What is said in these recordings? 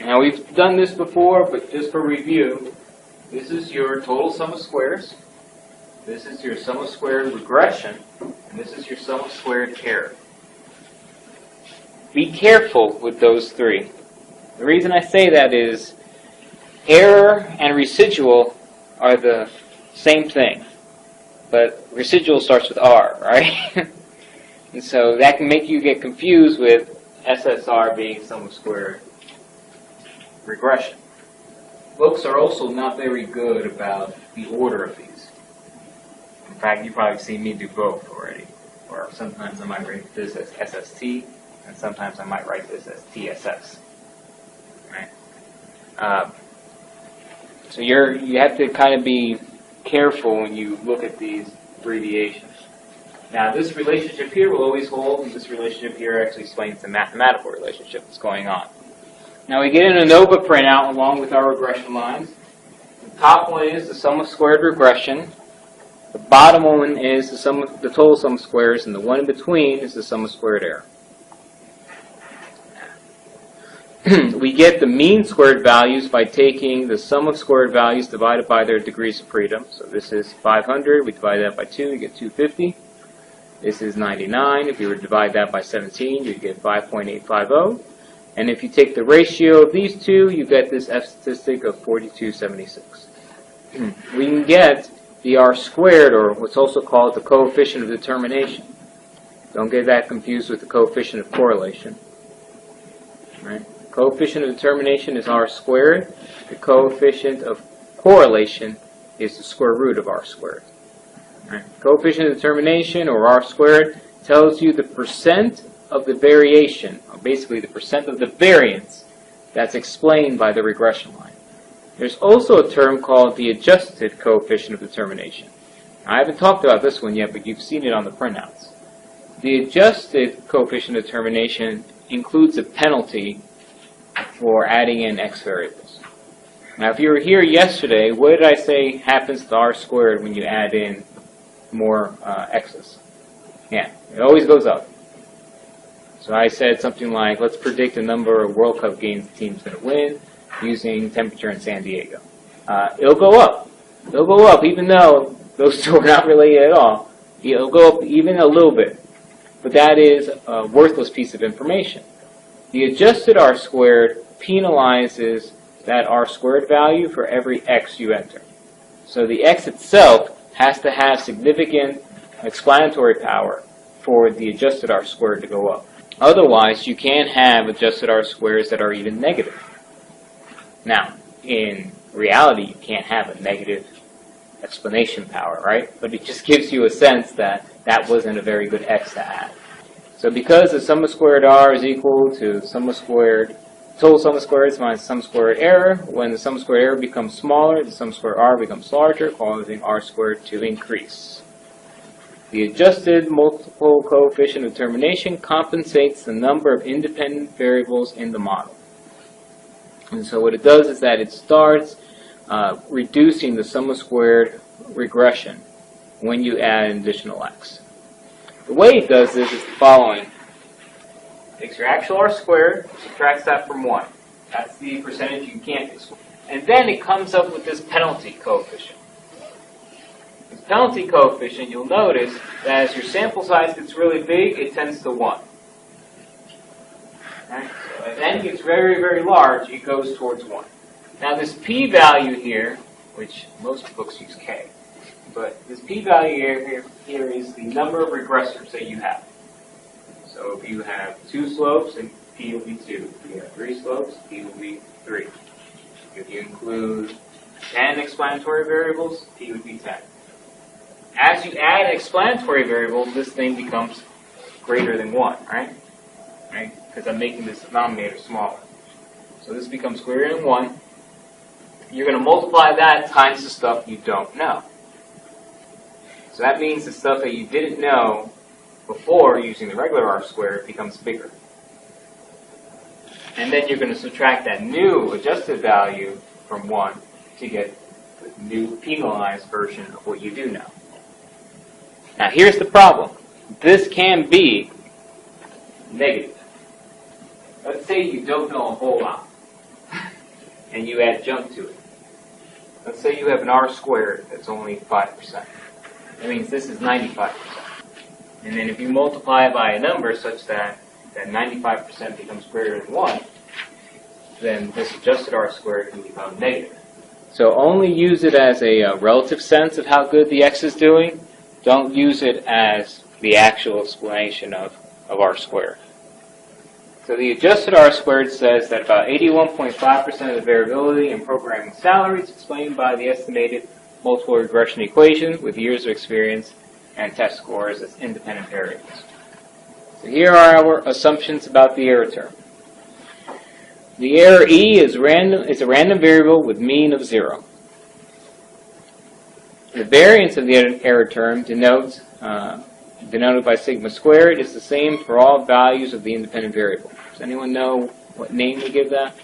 Now we've done this before, but just for review, this is your total sum of squares, this is your sum of squared regression, and this is your sum of squared error. Be careful with those three. The reason I say that is error and residual are the same thing, but residual starts with R, right? And so that can make you get confused with SSR being sum of squared regression. Books are also not very good about the order of these. In fact, you've probably seen me do both already. Or sometimes I might write this as SST, and sometimes I might write this as TSS. Right? So you have to kind of be careful when you look at these abbreviations. Now, this relationship here will always hold, and this relationship here actually explains the mathematical relationship that's going on. Now, we get an ANOVA printout along with our regression lines. The top one is the sum of squared regression. The bottom one is the total sum of squares, and the one in between is the sum of squared error. We get the mean squared values by taking the sum of squared values divided by their degrees of freedom. So this is 500. We divide that by 2, we get 250. This is 99. If you were to divide that by 17, you'd get 5.850. And if you take the ratio of these two, you get this F statistic of 4276. We can get the R squared, or what's also called the coefficient of determination. Don't get that confused with the coefficient of correlation. Right? Coefficient of determination is R squared. The coefficient of correlation is the square root of R squared. Right? Coefficient of determination, or R squared, tells you the percent of the variation, or basically the percent of the variance that's explained by the regression line. There's also a term called the adjusted coefficient of determination. I haven't talked about this one yet, but you've seen it on the printouts. The adjusted coefficient of determination includes a penalty for adding in x variables. Now, if you were here yesterday, what did I say happens to R squared when you add in more x's? Yeah, it always goes up. So I said something like, let's predict the number of World Cup games the team's going to win using temperature in San Diego. It'll go up. It'll go up, even though those two are not related at all. It'll go up even a little bit. But that is a worthless piece of information. The adjusted R squared penalizes that R squared value for every x you enter. So the x itself has to have significant explanatory power for the adjusted R squared to go up. Otherwise, you can't have adjusted R squares that are even negative. Now, in reality, you can't have a negative explanation power, right? But it just gives you a sense that that wasn't a very good x to add. So because the sum of squared R is equal to total sum of squares minus sum of squared error, when the sum of squared error becomes smaller, the sum of squared R becomes larger, causing R squared to increase. The adjusted multiple coefficient of determination compensates the number of independent variables in the model. And so what it does is that it starts reducing the sum of squared regression when you add an additional x. The way it does this is the following. It takes your actual R squared, subtracts that from 1. That's the percentage you can't exclude. And then it comes up with this penalty coefficient. This penalty coefficient, you'll notice that as your sample size gets really big, it tends to 1. Right? So as n gets very, very large, it goes towards 1. Now this p-value here, which most books use k, but this p-value here is the number of regressors that you have. So if you have 2 slopes, then p will be 2. If you have 3 slopes, p will be 3. If you include 10 explanatory variables, p would be 10. As you add an explanatory variable, this thing becomes greater than 1, right? Because I'm making this denominator smaller. So this becomes greater than 1. You're going to multiply that times the stuff you don't know. So that means the stuff that you didn't know before using the regular R squared becomes bigger. And then you're going to subtract that new adjusted value from 1 to get the new penalized version of what you do know. Now here's the problem. This can be negative. Let's say you don't know a whole lot. and you adjunct to it. Let's say you have an r squared that's only 5%. That means this is 95%. And then if you multiply it by a number such that 95% becomes greater than 1, then this adjusted r squared can become negative. So only use it as a relative sense of how good the x is doing. Don't use it as the actual explanation of r squared. So the adjusted r squared says that about 81.5% of the variability in programming salary is explained by the estimated multiple regression equation with years of experience and test scores as independent variables. So here are our assumptions about the error term. The error E is a random variable with mean of 0. The variance of the error term denoted by sigma squared is the same for all values of the independent variable. Does anyone know what name we give that?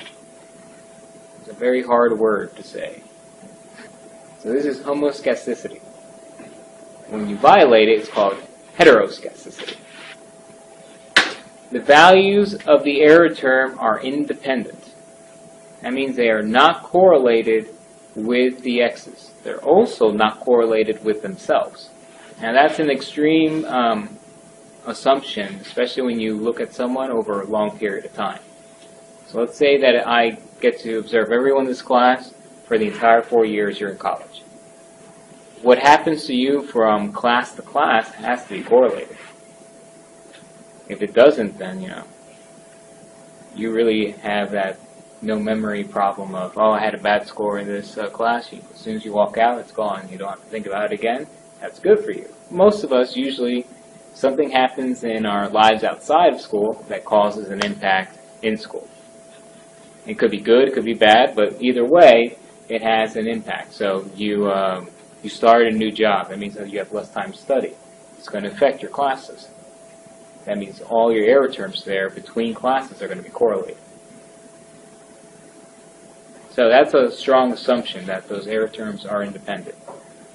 It's a very hard word to say. So this is homoscedasticity. When you violate it, it's called heteroscedasticity. The values of the error term are independent. That means they are not correlated with the x's. They're also not correlated with themselves. Now that's an extreme assumption, especially when you look at someone over a long period of time. So let's say that I get to observe everyone in this class for the entire 4 years you're in college. What happens to you from class to class has to be correlated. If it doesn't, then, you really have that no memory problem of, oh, I had a bad score in this class. As soon as you walk out, it's gone. You don't have to think about it again. That's good for you. Most of us usually, something happens in our lives outside of school that causes an impact in school. It could be good, it could be bad, but either way, it has an impact. So you start a new job. That means that you have less time to study. It's going to affect your classes. That means all your error terms there between classes are going to be correlated. So that's a strong assumption that those error terms are independent.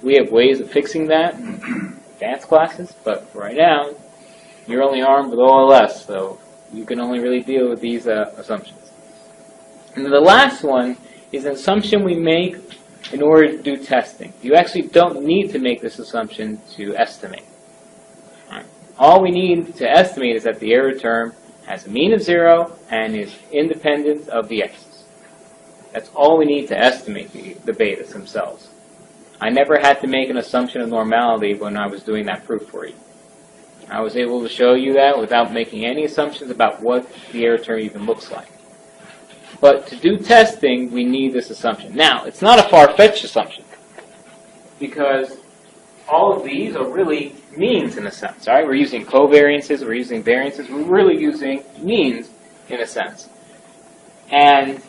We have ways of fixing that in advanced classes, but for right now, you're only armed with OLS, so you can only really deal with these assumptions. And the last one is an assumption we make in order to do testing. You actually don't need to make this assumption to estimate. All we need to estimate is that the error term has a mean of 0 and is independent of the x's. That's all we need to estimate the betas themselves. I never had to make an assumption of normality when I was doing that proof for you. I was able to show you that without making any assumptions about what the error term even looks like. But to do testing, we need this assumption. Now, it's not a far-fetched assumption, because all of these are really means in a sense, right? We're using covariances, we're using variances, we're really using means in a sense. And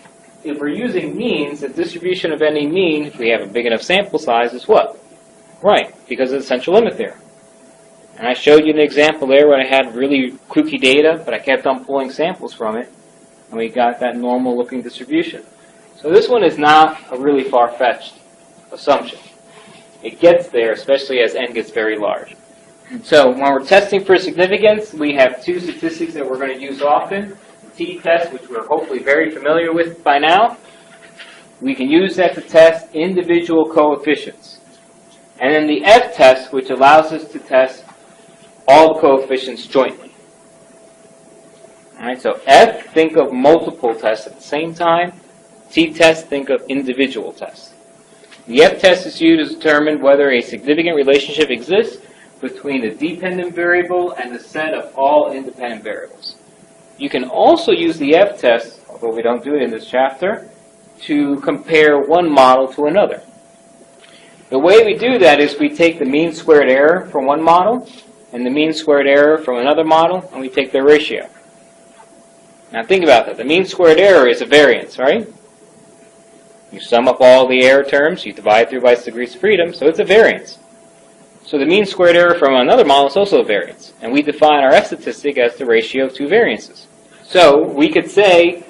if we're using means, the distribution of any mean, if we have a big enough sample size, is what? Right, because of the central limit there. And I showed you an example there where I had really kooky data, but I kept on pulling samples from it, and we got that normal-looking distribution. So this one is not a really far-fetched assumption. It gets there, especially as n gets very large. So when we're testing for significance, we have two statistics that we're going to use often. The t-test, which we're hopefully very familiar with by now. We can use that to test individual coefficients. And then the f-test, which allows us to test all the coefficients jointly. All right, so f, think of multiple tests at the same time. T-test, think of individual tests. The f-test is used to determine whether a significant relationship exists between the dependent variable and the set of all independent variables. You can also use the f-test, although we don't do it in this chapter, to compare one model to another. The way we do that is we take the mean squared error from one model and the mean squared error from another model, and we take their ratio. Now think about that. The mean squared error is a variance, right? You sum up all the error terms, you divide through by its degrees of freedom, so it's a variance. So the mean squared error from another model is also a variance. And we define our f-statistic as the ratio of two variances. So we could say,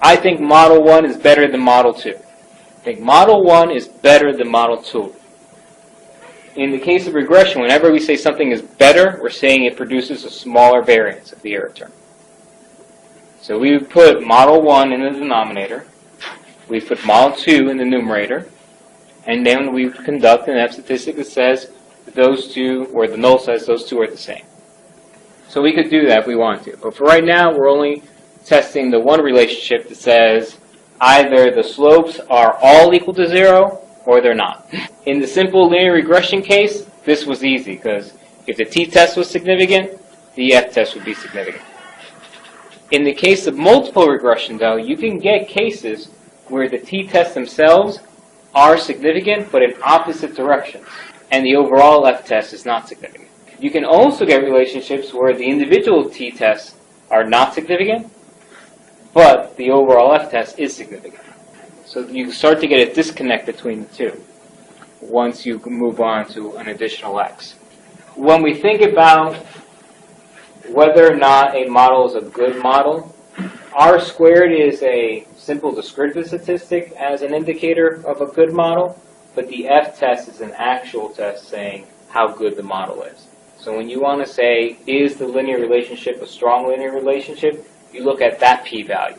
I think model 1 is better than model 2. I think model 1 is better than model 2. In the case of regression, whenever we say something is better, we're saying it produces a smaller variance of the error term. So we would put model 1 in the denominator, we put model 2 in the numerator, and then we conduct an F statistic that says those two, or the null says those two are the same. So we could do that if we want to. But for right now, we're only testing the one relationship that says either the slopes are all equal to 0 or they're not. In the simple linear regression case, this was easy because if the t-test was significant, the f-test would be significant. In the case of multiple regression, though, you can get cases where the t-tests themselves are significant but in opposite directions, and the overall f-test is not significant. You can also get relationships where the individual t-tests are not significant, but the overall f-test is significant. So you start to get a disconnect between the two once you move on to an additional x. When we think about whether or not a model is a good model, R squared is a simple descriptive statistic as an indicator of a good model, but the f-test is an actual test saying how good the model is. So when you want to say, is the linear relationship a strong linear relationship, you look at that p-value.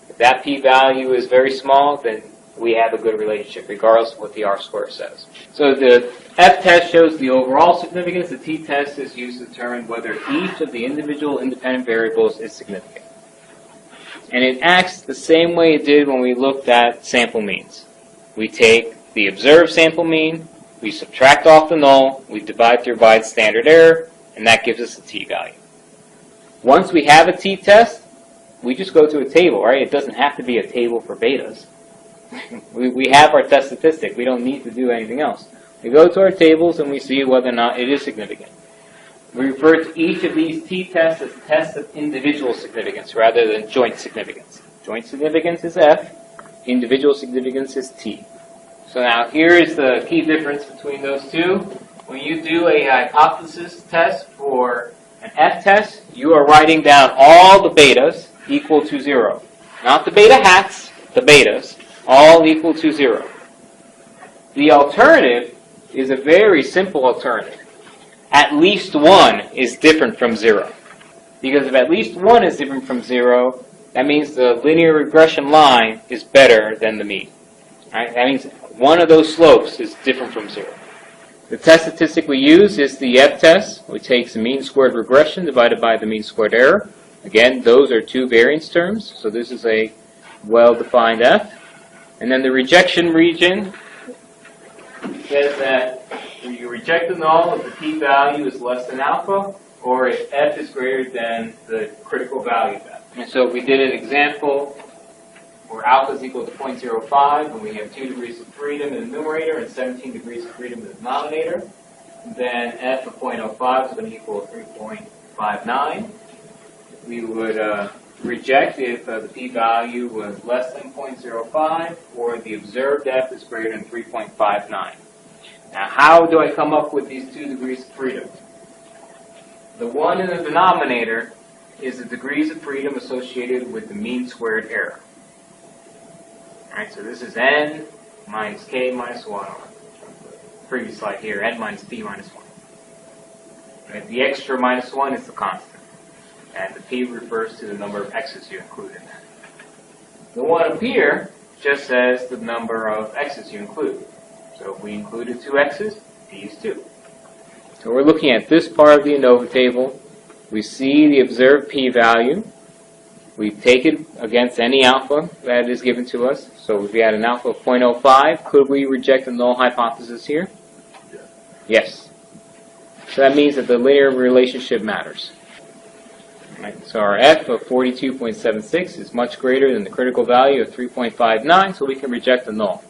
If that p-value is very small, then we have a good relationship, regardless of what the R squared says. So the f-test shows the overall significance. The t-test is used to determine whether each of the individual independent variables is significant. And it acts the same way it did when we looked at sample means. We take the observed sample mean, we subtract off the null, we divide through by standard error, and that gives us a t-value. Once we have a t-test, we just go to a table, right? It doesn't have to be a table for betas. we have our test statistic. We don't need to do anything else. We go to our tables and we see whether or not it is significant. We refer to each of these t-tests as tests of individual significance rather than joint significance. Joint significance is F, individual significance is T. So now here is the key difference between those two. When you do a hypothesis test for an f-test, you are writing down all the betas equal to 0. Not the beta hats, the betas, all equal to 0. The alternative is a very simple alternative. At least 1 is different from 0. Because if at least 1 is different from 0, that means the linear regression line is better than the mean. Right? That means one of those slopes is different from 0. The test statistic we use is the f-test, which takes the mean squared regression divided by the mean squared error. Again, those are two variance terms, so this is a well-defined f. And then the rejection region says that when you reject the null if the p-value is less than alpha, or if f is greater than the critical value of f. And so we did an example where alpha is equal to 0.05, and we have 2 degrees of freedom in the numerator and 17 degrees of freedom in the denominator. Then f of 0.05 is going to equal 3.59. We would reject if the p-value was less than 0.05 or the observed f is greater than 3.59. Now, how do I come up with these 2 degrees of freedom? The one in the denominator is the degrees of freedom associated with the mean squared error. Alright, so this is n minus k minus 1, or previous slide here, n minus p minus 1. Right, the extra minus 1 is the constant, and the p refers to the number of x's you include in that. The one up here just says the number of x's you include. So if we included 2 x's, p is 2. So we're looking at this part of the ANOVA table. We see the observed p-value. We take it against any alpha that is given to us. So if we had an alpha of 0.05, could we reject the null hypothesis here? Yes. So that means that the linear relationship matters. Right. So our f of 42.76 is much greater than the critical value of 3.59, so we can reject the null.